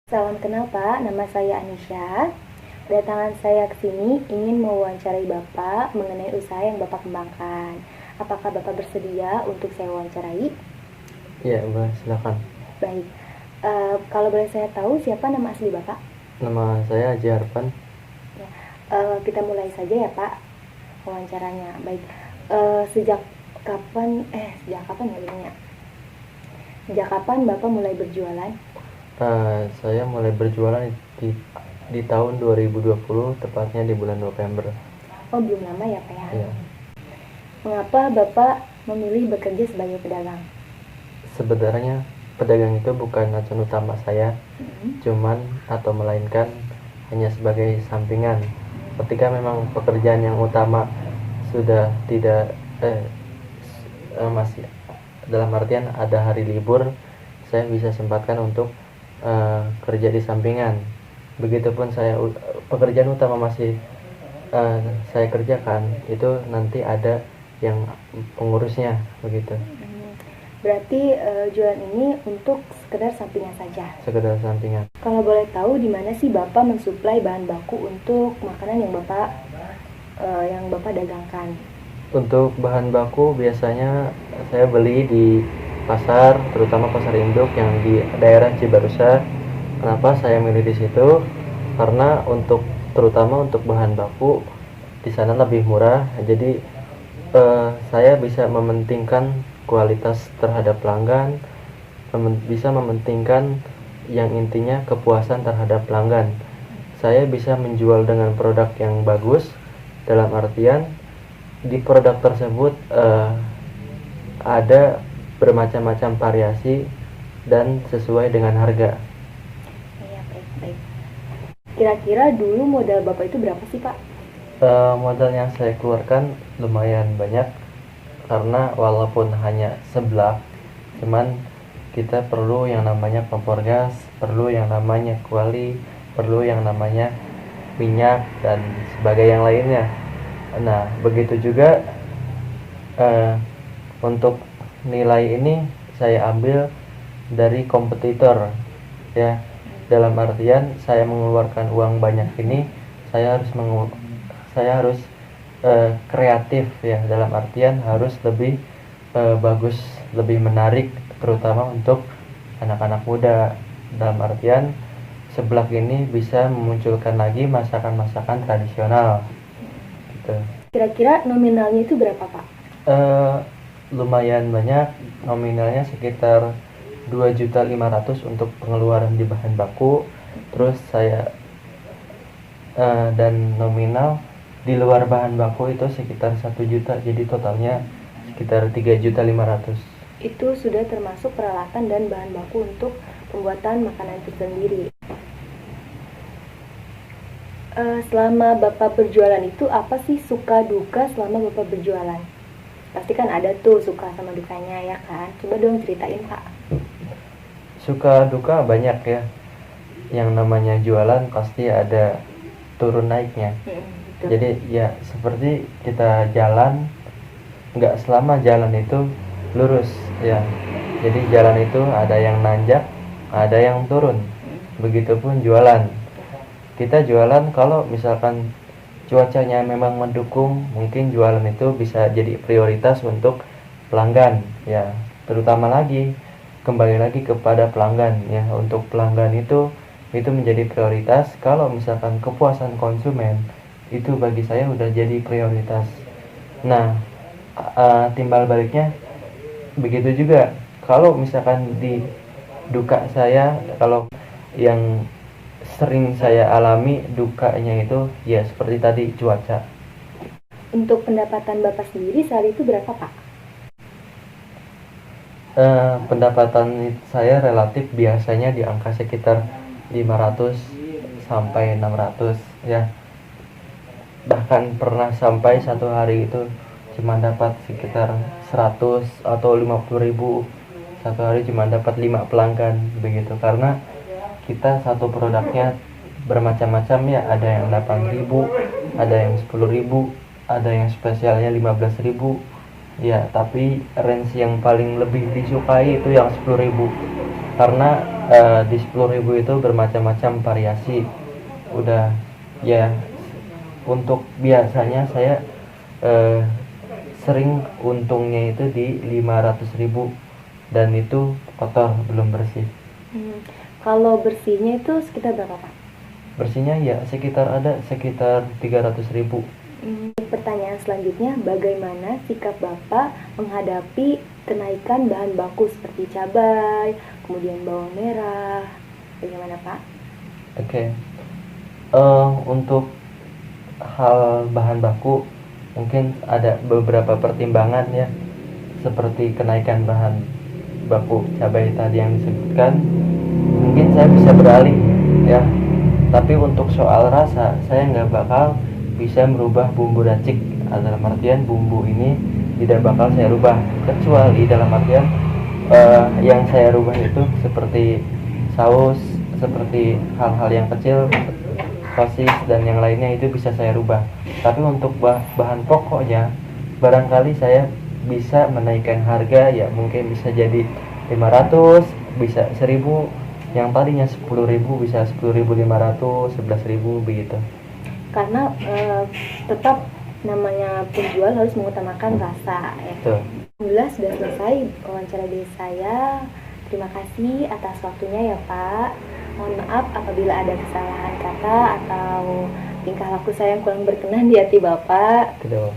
Salam kenal Pak, nama saya Anisha. Kedatangan saya ke sini ingin mewawancarai Bapak mengenai usaha yang Bapak kembangkan. Apakah Bapak bersedia untuk saya wawancarai? Iya, boleh, silakan. Baik. Kalau boleh saya tahu siapa nama asli Bapak? Nama saya Haji Harpan. Ya. Kita mulai saja ya Pak wawancaranya. Baik. Sejak kapan ya bilangnya? Sejak kapan Bapak mulai berjualan? Saya mulai berjualan di tahun 2020, tepatnya di bulan November. Oh, belum lama ya Pak ya? Ya, Mengapa Bapak memilih bekerja sebagai pedagang? sebenarnya pedagang itu bukan acuan utama saya, melainkan hanya sebagai sampingan. Ketika memang pekerjaan yang utama sudah tidak masih dalam artian ada hari libur, saya bisa sempatkan untuk kerja di sampingan. Begitupun pekerjaan utama masih saya kerjakan, itu nanti ada yang pengurusnya begitu. Berarti jualan ini untuk sekedar sampingan saja. Sekedar sampingan. Kalau boleh tahu di mana sih Bapak mensuplai bahan baku untuk makanan yang Bapak dagangkan? Untuk bahan baku biasanya saya beli di pasar, terutama pasar induk yang di daerah Cibarusah. Kenapa saya milih di situ? Karena terutama untuk bahan baku di sana lebih murah, jadi saya bisa mementingkan kualitas terhadap pelanggan, bisa mementingkan yang intinya kepuasan terhadap pelanggan. Saya bisa menjual dengan produk yang bagus, dalam artian di produk tersebut ada bermacam-macam variasi dan sesuai dengan harga. Iya, baik. Kira-kira dulu modal Bapak itu berapa sih Pak? Modal yang saya keluarkan lumayan banyak, karena walaupun hanya seblak, cuman kita perlu yang namanya kompor gas, perlu yang namanya kuali, perlu yang namanya minyak dan sebagainya yang lainnya. Nah, begitu juga untuk nilai ini saya ambil dari kompetitor, ya. Dalam artian saya mengeluarkan uang banyak ini, saya harus kreatif, ya. Dalam artian harus lebih bagus, lebih menarik, terutama untuk anak-anak muda. Dalam artian seblak ini bisa memunculkan lagi masakan-masakan tradisional gitu. Kira-kira nominalnya itu berapa Pak? Lumayan banyak, nominalnya sekitar 2.500.000 untuk pengeluaran di bahan baku. Terus saya dan nominal di luar bahan baku itu sekitar 1 juta, jadi totalnya sekitar 3.500.000. Itu sudah termasuk peralatan dan bahan baku untuk pembuatan makanan itu sendiri. Selama Bapak berjualan itu apa sih suka duka selama Bapak berjualan? Pasti kan ada tuh suka sama dukanya ya kan? Coba dong ceritain Pak. Suka duka banyak ya. Yang namanya jualan pasti ada turun naiknya. Jadi ya seperti kita jalan, nggak selama jalan itu lurus ya. Jadi jalan itu ada yang nanjak, ada yang turun. Begitupun jualan. Kita jualan kalau misalkan cuacanya memang mendukung, mungkin jualan itu bisa jadi prioritas untuk pelanggan ya. Terutama lagi kembali lagi kepada pelanggan ya. Untuk pelanggan itu menjadi prioritas. Kalau misalkan kepuasan konsumen itu bagi saya udah jadi prioritas. Nah, timbal baliknya begitu juga. Kalau misalkan di duka saya, kalau yang sering saya alami dukanya itu ya seperti tadi, cuaca. Untuk pendapatan Bapak sendiri sehari itu berapa Pak? Pendapatan saya relatif biasanya di angka sekitar 500 sampai 600 ya. Bahkan pernah sampai satu hari itu cuma dapat sekitar 100 atau 50.000. Satu hari cuma dapat 5 pelanggan begitu, karena kita satu produknya bermacam-macam ya. Ada yang 8.000, ada yang 10.000, ada yang spesialnya 15.000 Ya, tapi range yang paling lebih disukai itu yang 10.000, karena di 10.000 itu bermacam-macam variasi. Udah ya, untuk biasanya saya eh, sering untungnya itu di 500.000, dan itu kotor, belum bersih. Kalau bersihnya itu sekitar berapa Pak? Bersihnya ya sekitar 300.000. Pertanyaan selanjutnya, bagaimana sikap Bapak menghadapi kenaikan bahan baku seperti cabai, kemudian bawang merah? Bagaimana Pak? Oke. Untuk hal bahan baku mungkin ada beberapa pertimbangan ya, seperti kenaikan bahan baku cabai tadi yang disebutkan. Mungkin saya bisa beralih ya, tapi untuk soal rasa saya nggak bakal bisa merubah bumbu racik. Dalam artian bumbu ini tidak bakal saya rubah, kecuali dalam artian yang saya rubah itu seperti saus, seperti hal-hal yang kecil, sosis dan yang lainnya itu bisa saya rubah. Tapi untuk bahan pokoknya barangkali saya bisa menaikkan harga, ya mungkin bisa jadi 500, bisa 1000, yang tadinya 10.000 bisa 10.500, 11.000 begitu. Karena tetap namanya penjual harus mengutamakan rasa ya. Tuh. Alhamdulillah sudah selesai wawancara dari saya. Terima kasih atas waktunya ya Pak. Mohon maaf apabila ada kesalahan kata atau tingkah laku saya yang kurang berkenan di hati Bapak. Gitu.